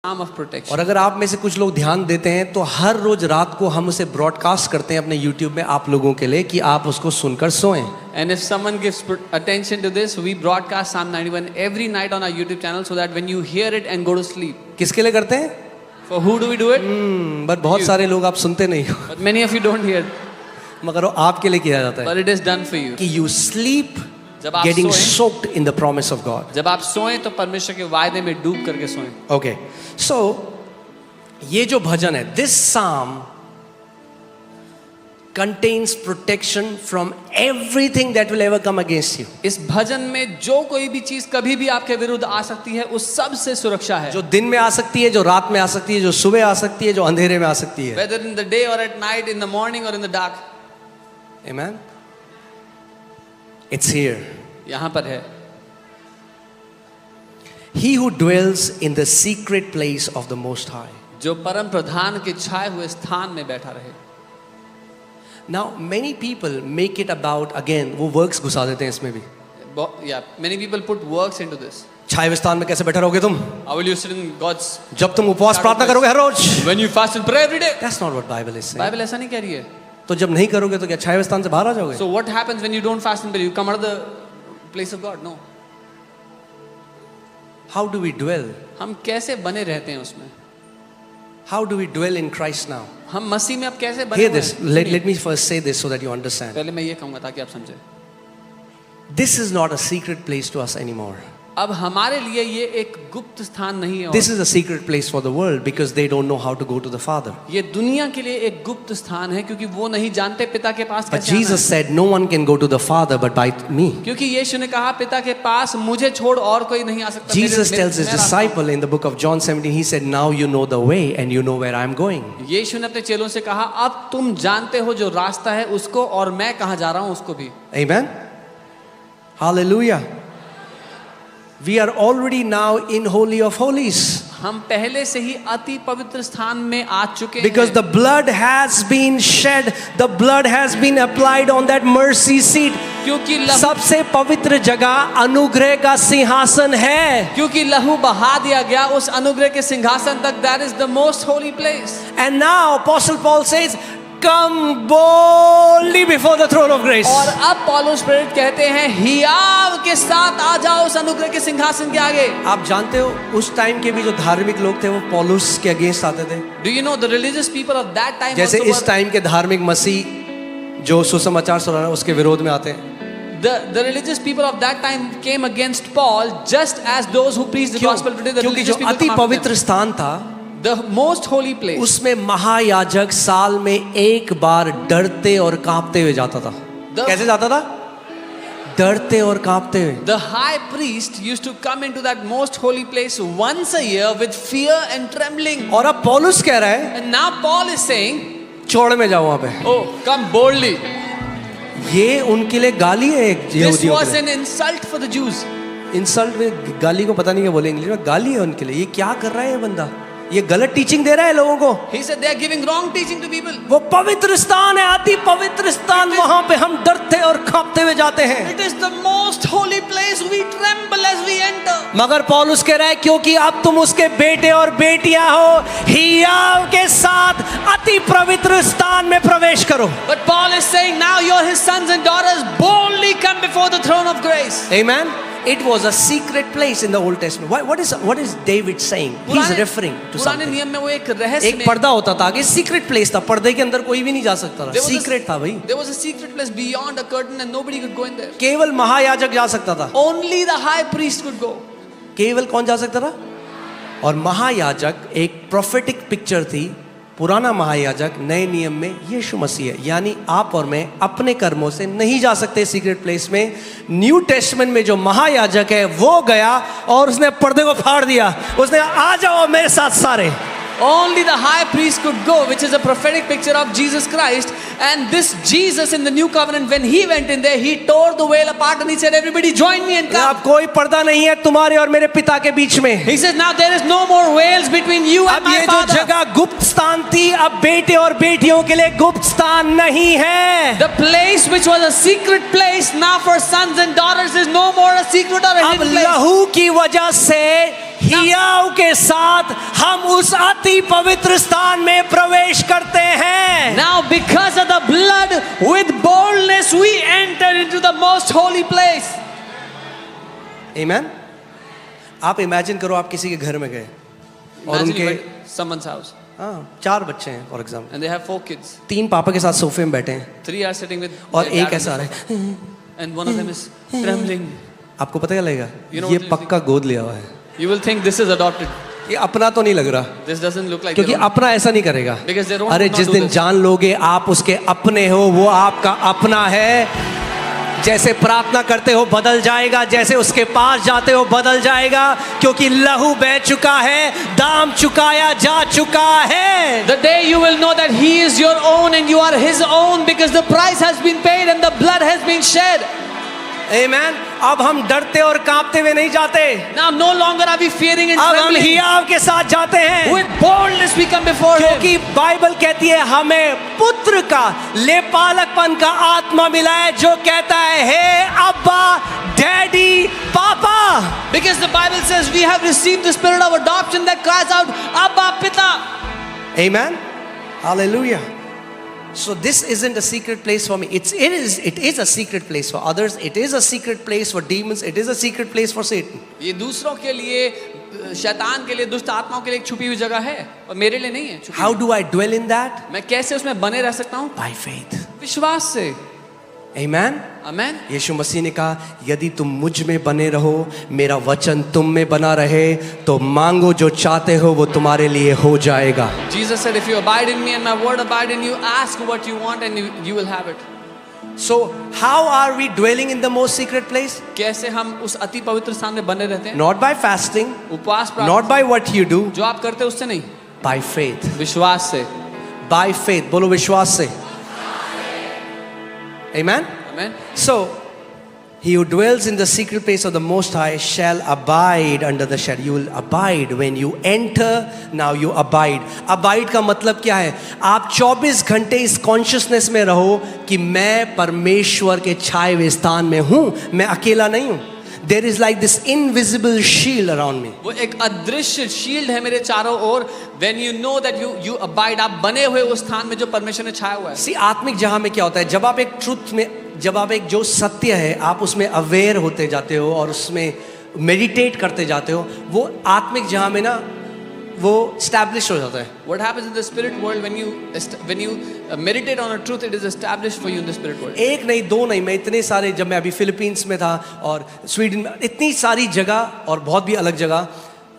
arm of protection. और अगर आप में से कुछ लोग ध्यान देते हैं तो हर रोज रात को हम उसे ब्रॉडकास्ट करते हैं अपने YouTube में आप लोगों के लिए कि आप उसको सुनकर सोएं. And if someone gives attention to this, we broadcast Psalm 91 every night on our YouTube channel so that when you hear it and go to sleep. किसके लिए करते हैं? For who do we do it? But बहुत सारे लोग आप सुनते नहीं हो. But many of you don't hear. मगर वो आपके लिए किया जाता है. But it is done for you. कि you sleep जब आप getting सोएं, soaked in the promise of God. जब आप सोएं तो परमेश्वर के वायदे में डूब करके सोएं. Okay, so ये जो भजन है, this psalm contains protection from everything that will ever come against you. इस भजन में जो कोई भी चीज कभी भी आपके विरुद्ध आ सकती है उस सब से सुरक्षा है. जो दिन में आ सकती है, जो रात में आ सकती है, जो सुबह आ सकती है, जो अंधेरे में आ सकती है. Whether in the day or at night, in the morning or in the dark. Amen. It's here. यहाँ पर है. He who dwells in the secret place of the Most High. जो परम प्रधान के छाए हुए स्थान में बैठा रहे. Now many people make it about, again वो works घुसा देते हैं इसमें भी. Yeah, many people put works into this. छाए हुए स्थान में कैसे बैठे रहोगे तुम? How will you sit in God's? जब तुम उपवास प्रार्थना करोगे हर रोज. When you fast and pray every day. That's not what Bible is saying. Bible ऐसा नहीं कह रही है. तो जब नहीं करोगे तो क्या छाए हुए स्थान से बाहर आ जाओगे? So what happens when you don't fast and pray? You come out of the place of God? No. How do we dwell? हम कैसे बने रहते हैं उसमें? How do we dwell in Christ now? हम मसीह में अब कैसे बने Hear हुए this. हैं? Let me first say this so that you understand. पहले मैं ये कहूँगा ताकि आप समझे. This is not a secret place to us anymore. अब हमारे लिए ये एक गुप्त स्थान नहीं है. This is a secret place for the world because they don't know how to go to the Father. ये दुनिया के लिए एक गुप्त स्थान है क्योंकि वो नहीं जानते पिता के पास But कैसे आना Jesus है. said, "No one can go to the Father but by me." क्योंकि यीशु ने कहा पिता के पास मुझे छोड़ और कोई नहीं आ सकता. Jesus tells his disciple in the book of John 17, he said, "Now you know the way and you know where I am going." यीशु ने अपने चेलों से कहा अब तुम जानते हो जो रास्ता है उसको और मैं कहाँ जा रहा हूँ उसको भी. Amen. Hallelujah. We are already now in Holy of Holies. हम पहले से ही अति पवित्र स्थान में आ चुके Because हैं. the blood has been shed, the blood has been applied on that mercy seat. क्योंकि लहू सबसे पवित्र जगह अनुग्रह का सिंहासन है. क्योंकि लहू बहा दिया गया उस अनुग्रह के सिंहासन तक. That is the most holy place. And now Apostle Paul says, "Come boldly before the throne of grace." और अब पौलुस प्रेरित कहते हैं हियाव के साथ आ जाओ उस अनुग्रह के सिंहासन के आगे. आप जानते हो उस टाइम के भी जो धार्मिक लोग थे वो पौलुस के अगेंस्ट आते थे. Do you know the religious people of that time जैसे also इस टाइम के धार्मिक मसीह जो सुसमाचार सुना रहे उसके विरोध में आते हैं. the religious people of that time came against Paul just as those who preach the gospel today. The क्योंकि जो religious people अति come after them. पवित्र स्थान था The most holy place. उसमें महायाजक साल में एक बार डरते और कांपते हुए जाता था. कैसे जाता था? डरते और कांपते हुए. The high priest used to come into that most holy place once a year with fear and trembling. और अब पौलुस कह रहा है And now Paul is saying, छोड़ में जाओ वहां पे. "Oh, come boldly." ये उनके लिए गाली है एक This यहूदियों was के an insult for the Jews. लिए. इंसल्ट में गाली को पता नहीं क्या बोले इंग्लिश में. गाली है उनके लिए. ये क्या कर रहा है ये बंदा? ये गलत टीचिंग दे रहा है लोगों को. He said they are giving wrong teaching to people. वो पवित्र स्थान है, अति पवित्र स्थान. वहां पे हम डरते और कांपते हुए जाते हैं. It is the most holy place. We tremble as we enter. मगर पौलुस कह रहा है क्योंकि अब तुम उसके बेटे और बेटियां हो, हियाव के साथ अति पवित्र स्थान में प्रवेश करो. But Paul is saying now you're his sons and daughters. Boldly come before the throne of grace. Amen. It was a secret place in the Old Testament. What is David saying? He's referring to पुराने something. नियम में वो एक रहस्य एक पर्दा होता था आगे. सीक्रेट प्लेस था. पर्दे के अंदर कोई भी नहीं जा सकता था. There was a- सीक्रेट था भाई. There was a secret place beyond a curtain and nobody could go in there. केवल महायाजक जा सकता था. Only the high priest could go. केवल कौन जा सकता था? और महायाजक एक प्रोफेटिक पिक्चर थी. पुराना महायाजक नए नियम में यीशु मसीह है. यानी आप और मैं अपने कर्मों से नहीं जा सकते सीक्रेट प्लेस में. न्यू टेस्टमेंट में जो महायाजक है वो गया और उसने पर्दे को फाड़ दिया. उसने आ जाओ मेरे साथ सारे. Only the high priest could go, which is a prophetic picture of Jesus Christ. And this Jesus in the new covenant, when he went in there, he tore the veil apart and he said, "Everybody join me and come." अब कोई पर्दा नहीं है तुम्हारे और मेरे पिता के बीच में. He says, "Now there is no more veils between you and अब my ये जो Father." जगह गुप्त स्थान थी अब बेटे और बेटियों के लिए गुप्त स्थान नहीं है. The place which was a secret place now for sons and daughters is no more a secret or a अब hidden place. लहू की वजह से हियाव के साथ हम उस अति पवित्र स्थान में प्रवेश करते हैं। Now because of the blood, with boldness we enter into the most holy place. आमीन। आप इमेजिन करो, आप किसी के घर में गए और Imagine उनके you went to someone's house 4 बच्चे हैं for example, and they have 4 kids. 3 पापा के साथ सोफे में बैठे हैं 3 are sitting with और their dad एक on ऐसा आ the रहा है। sofa, and one of them is trembling. आपको पता क्या लगेगा? You know ये what you पक्का गोद लिया हुआ है, You will think this is adopted. ये अपना तो नहीं लग रहा, This doesn't look like क्योंकि their own. अपना ऐसा नहीं करेगा। Because their own अरे would not जिस do दिन this. जान लोगे आप उसके अपने हो, वो आपका अपना है। जैसे प्रार्थना करते हो बदल जाएगा, जैसे उसके पास जाते हो बदल जाएगा, क्योंकि लहू बह चुका है, दाम चुकाया जा चुका है। The day you will know that He is your own and you are His own, because the price has been paid and the blood has been shed. आमीन। अब हम डरते और कांपते हुए नहीं जाते, Now no longer are we fearing and अब हम trembling. हियाव के साथ जाते हैं, With boldness we come before Him. क्योंकि बाइबल कहती है हमें पुत्र का लेपालकपन का आत्मा मिला है, जो कहता है हे अब्बा, डैडी, पापा। Because the Bible says we have received the spirit of adoption that cries out, Abba, Pita. Amen. Hallelujah. So this isn't a secret place for me. It is a secret place for others. It is a secret place for demons. It is a secret place for Satan. ये दूसरों के लिए, शैतान के लिए, दुष्ट आत्माओं के लिए एक छुपी हुई जगह है, और मेरे लिए नहीं है छुपी How हुई। do I dwell in that? मैं कैसे उसमें बने रह सकता हूँ? By faith. विश्वास से। Amen. आमेन। यीशु मसीह ने कहा यदि तुम मुझ में बने रहो, मेरा वचन तुम में बना रहे, तो मांगो जो चाहते हो वो तुम्हारे लिए हो जाएगा। Jesus said, if you abide in me and my word abide in you, ask what you want and you will have it. So how are we dwelling in the most secret place? कैसे हम उस अति पवित्र स्थान में बने रहते हैं? Not by fasting, उपवास प्रार्थना, not by what you do, जो आप करते हैं उससे नहीं, by faith. विश्वास से। By faith. बोलो विश्वास से। Amen. Amen. So, he who dwells in the secret place of the Most High shall abide under the shadow. You will abide when you enter. Now you abide. Abide का मतलब क्या है? आप 24 घंटे इस कॉन्शियसनेस में रहो कि मैं परमेश्वर के छाए हुए स्थान में हूँ, मैं अकेला नहीं हूँ। There is like this invisible shield around me. वो एक अदृश्य शील्ड है मेरे चारों ओर। When you know that you abide, आप बने हुए उस स्थान में जो परमेश्वर ने छाया हुआ है। See, आत्मिक जहां में क्या होता है, जब आप एक ट्रुथ में, जब आप एक जो सत्य है आप उसमें अवेयर होते जाते हो और उसमें मेडिटेट करते जाते हो, वो आत्मिक जहां में ना वो स्टैब्लिश हो जाता है। What happens in the spirit world when you meditate on a truth, it is established for you in the spirit world. एक नहीं, दो नहीं, मैं इतने सारे, जब मैं अभी फिलीपींस में था और स्वीडन में, इतनी सारी जगह और बहुत भी अलग जगह,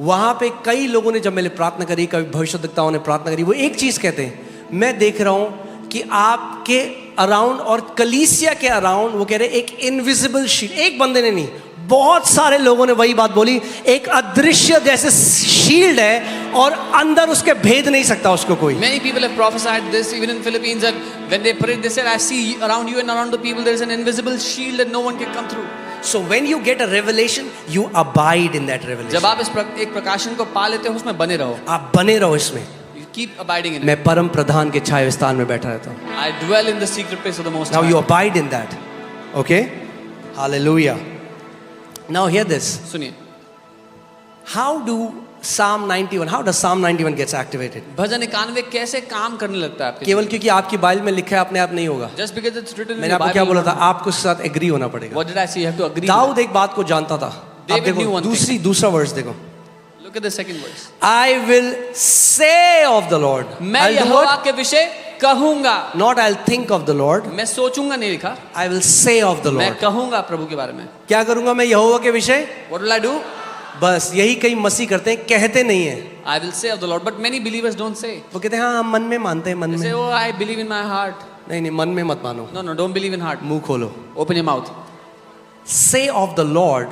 वहाँ पे कई लोगों ने जब मैंने प्रार्थना करी, कभी भविष्यद्वक्ताओं ने प्रार्थना करी, वो एक चीज़ कहते हैं, मैं देख रहा हूँ कि आपके अराउंड और कलीसिया के अराउंड, वो कह रहे एक इनविजिबल शील्ड, एक बंदे ने नहीं, बहुत सारे लोगों ने वही बात बोली, एक अदृश्य जैसे शील्ड है और अंदर उसके भेद नहीं सकता उसको कोई। Many people have prophesied this even in Philippines, that when they prayed, they said, I see around you and around the people there is an invisible shield that no one can come through. So when you get a revelation, you abide in that revelation. जब आप एक प्रकाशन को पा लेते हो, उसमें बने रहो। आप बने रहो इसमें। You keep abiding in it. मैं परम प्रधान के छाए स्थान में बैठा रहता हूँ। I dwell in the secret place of the Most Now High. you abide in that. Okay? Hallelujah. Now hear this. सुनिए, How does Psalm 91 gets activated? भजन 91 कैसे काम करने लगता है आपके? केवल क्योंकि आपकी बाइबल में लिखा है अपने आप नहीं होगा। Just because it's written in मैंने the आपको क्या Bible. बोला था, आपको उसके साथ एग्री होना पड़ेगा। What did I say? You have to agree. Dawood एक बात को जानता था। आप David knew देखो one thing. दूसरा वर्स देखो। Look at the second verse. I will say of the Lord. मैं I'll do यहोवा what? के विषय कहूंगा, Not I'll think of the Lord. मैं सोचूंगा नहीं लिखा, I will say of the मैं Lord. कहूंगा प्रभु के बारे में। क्या करूंगा मैं यहोवा के विषय? What will I do? बस यही कई मसीह करते हैं, कहते नहीं है। I will say of the Lord, but many believers don't say. वो कहते हैं हाँ हम मन में मानते हैं, मन They say, में। oh, I believe in my heart. नहीं नहीं, मन में मत मानो, No, no, don't believe in heart. मुंह खोलो। Open your mouth. Say of the Lord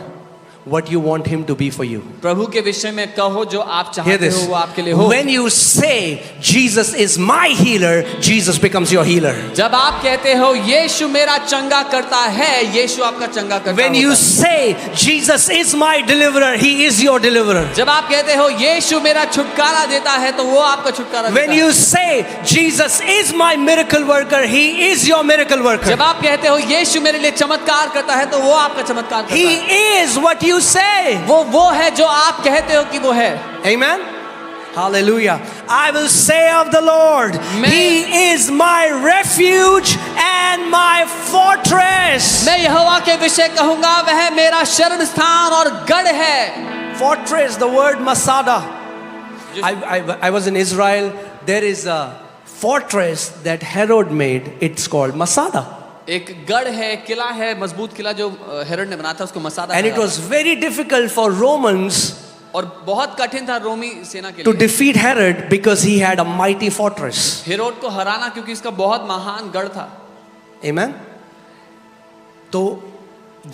what you want him to be for you. प्रभु के विषय में कहो जो आप Hear चाहते this. हो वो आपके लिए हो। When you say Jesus is my healer, Jesus becomes your healer. जब आप कहते हो यीशु मेरा चंगा करता है, यीशु आपका चंगा करता When होता you है। say Jesus is my deliverer, he is your deliverer. जब आप कहते हो यीशु मेरा छुटकारा देता है, तो वो आपका छुटकारा When देता you है। say Jesus is my miracle worker, he is your miracle worker. जब आप कहते हो यीशु मेरे लिए चमत्कार करता है, तो वो आपका चमत्कार करता He है। is what you say. वो है जो आप कहते हो कि वो है. Amen. Hallelujah. I will say of the Lord, He is my refuge and my fortress. मैं यहोवा के विषय कहूंगा, वह मेरा शरण स्थान और गढ़ है. Fortress, the word Masada. I was in Israel. There is a fortress that Herod made. It's called Masada. एक गढ़ है, किला है, मजबूत किला जो हेरोड ने बनाया था, उसको मसादा. And it was very difficult for Romans और बहुत कठिन था रोमी सेना के to लिए defeat Herod because he had a mighty fortress. Herod को हराना, क्योंकि इसका बहुत महान गढ़ था. Amen. तो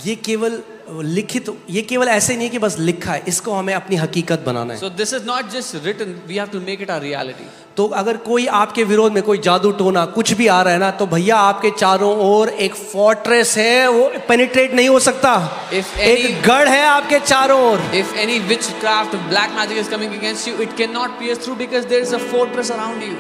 ये केवल लिखित, ये केवल ऐसे नहीं कि बस लिखा है, इसको हमें अपनी हकीकत बनाना है. So this is not just written, we have to make it our reality. तो अगर कोई आपके विरोध में कोई जादू टोना कुछ भी आ रहा है ना, तो भैया आपके चारों ओर एक फोर्ट्रेस है, वो पेनिट्रेट नहीं हो सकता. एक गढ़ है आपके चारों ओर. If any witchcraft, black magic is coming against you, it cannot pierce through because there is a fortress around you.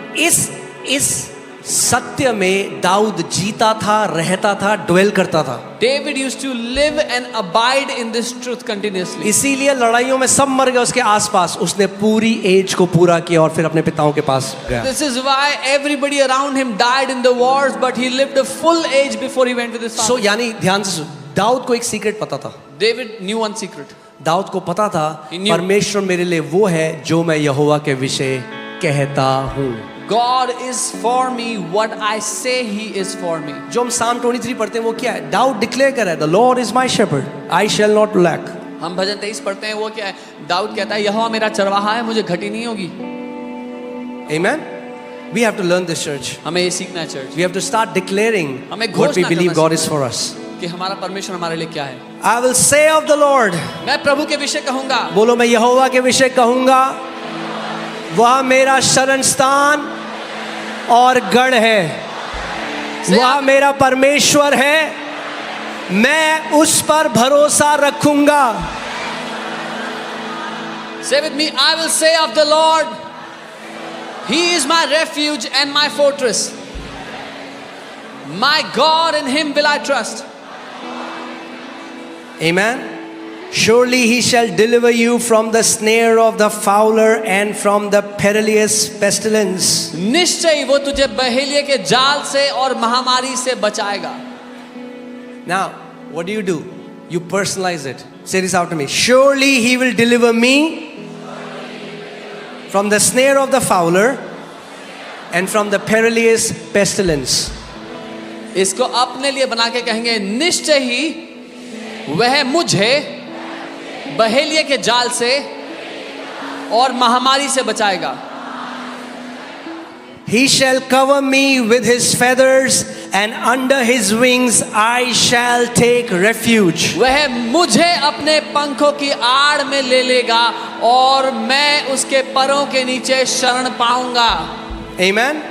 इस सत्य में दाऊद जीता था, रहता था, ड्वेल करता था. David used to live and abide in this truth continuously. इसीलिए लड़ाइयों में सब मर गए उसके आसपास. उसने पूरी एज को पूरा किया और फिर अपने पिताओं के पास गया. This is why everybody around him died in the wars, but he lived a full age before he went to this. So यानी ध्यान से दाऊद को एक सीक्रेट पता था. David knew one secret. Dawood को पता था परमेश्वर मेरे लिए वो है जो मैं यहोवा के विषय कहता हूँ. God is for me what I say He is for me. जो हम Psalm 23 पढ़ते हैं वो क्या है? दाऊद डिक्लेयर कर रहा है, The Lord is my shepherd, I shall not lack. हम भजन 23 पढ़ते हैं, वो क्या है? दाऊद कहता है, यहोवा मेरा चरवाहा है, मुझे घटी नहीं होगी. Amen. We have to learn this, church. हमें ये सीखना है church. We have to start declaring हमें what we घोषणा believe करना God is for us. कि हमारा परमेश्वर हमारे लिए क्या है. I will say of the Lord. मैं प्रभु के विषय कहूँगा. बोलो, मैं यहोवा के विषय कहूँगा, वह मेरा शरण स्थान और गढ़ है, वह मेरा परमेश्वर है, मैं उस पर भरोसा रखूंगा. Say with me, I will say of the Lord, He is my refuge and my fortress. My God, in Him will I trust. Amen. Surely He shall deliver you from the snare of the fowler and from the perilous pestilence. निश्चय वो तुझे बहेलिये के जाल से और महामारी से बचाएगा. Now, what do? You personalize it. Say this out to me. Surely He will deliver me from the snare of the fowler and from the perilous pestilence. इसको अपने लिए बना के कहेंगे, निश्चय ही वह मुझे बहेलिये के जाल से और महामारी से बचाएगा. He shall cover me with His feathers and under His wings I shall take refuge. वह मुझे अपने पंखों की आड़ में ले लेगा और मैं उसके परों के नीचे शरण पाऊंगा. Amen.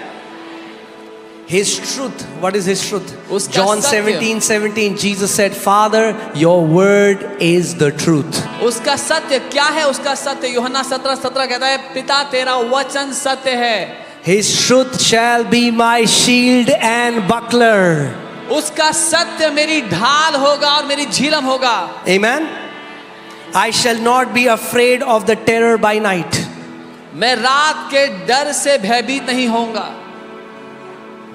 His truth. What is His truth? उसका John सत्य. 17:17 Jesus said, Father, your word is the truth. उसका सत्य क्या है? उसका सत्य यूहन्ना 17:17 कहता है, पिता तेरा वचन सत्य है. His truth shall be my shield and buckler. उसका सत्य मेरी ढाल होगा और मेरी झिलम होगा. Amen. I shall not be afraid of the terror by night. मैं रात के डर से भयभीत नहीं होऊंगा.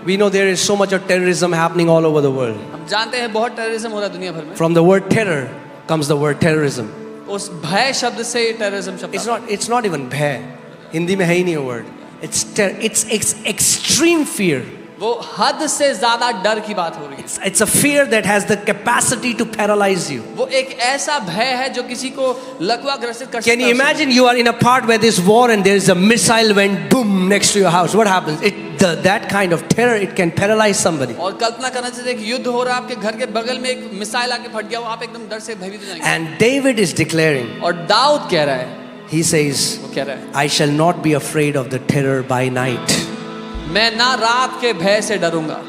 We know there is so much of terrorism happening all over the world. हम जानते हैं बहुत टेररिज्म हो रहा है दुनिया भर में. From the word terror comes the word terrorism. उस भय शब्द से टेररिज्म शब्द. It's not even भय. हिंदी में है ही नहीं वो word. It's extreme fear. वो हद से ज्यादा डर की बात हो रही है. It's a fear that has the capacity to paralyze you. वो एक ऐसा भय है जो किसी को लकवा ग्रसित कर सकता है. Can you imagine you are in a part where there's war and there is a missile went boom next to your house? What happens? That kind of terror, it can paralyze somebody. और कल्पना करना चाहिए एक युद्ध हो रहा है आपके घर के बगल में, एक मिसाइल आके फट गया, वो आप एकदम डर से भयभीत हो जाएंगे. And David is declaring. और दाऊद कह रहा है, He says, वो कह रहा है, I shall not be afraid of the terror by night. मैं ना रात के भय से डरूंगा.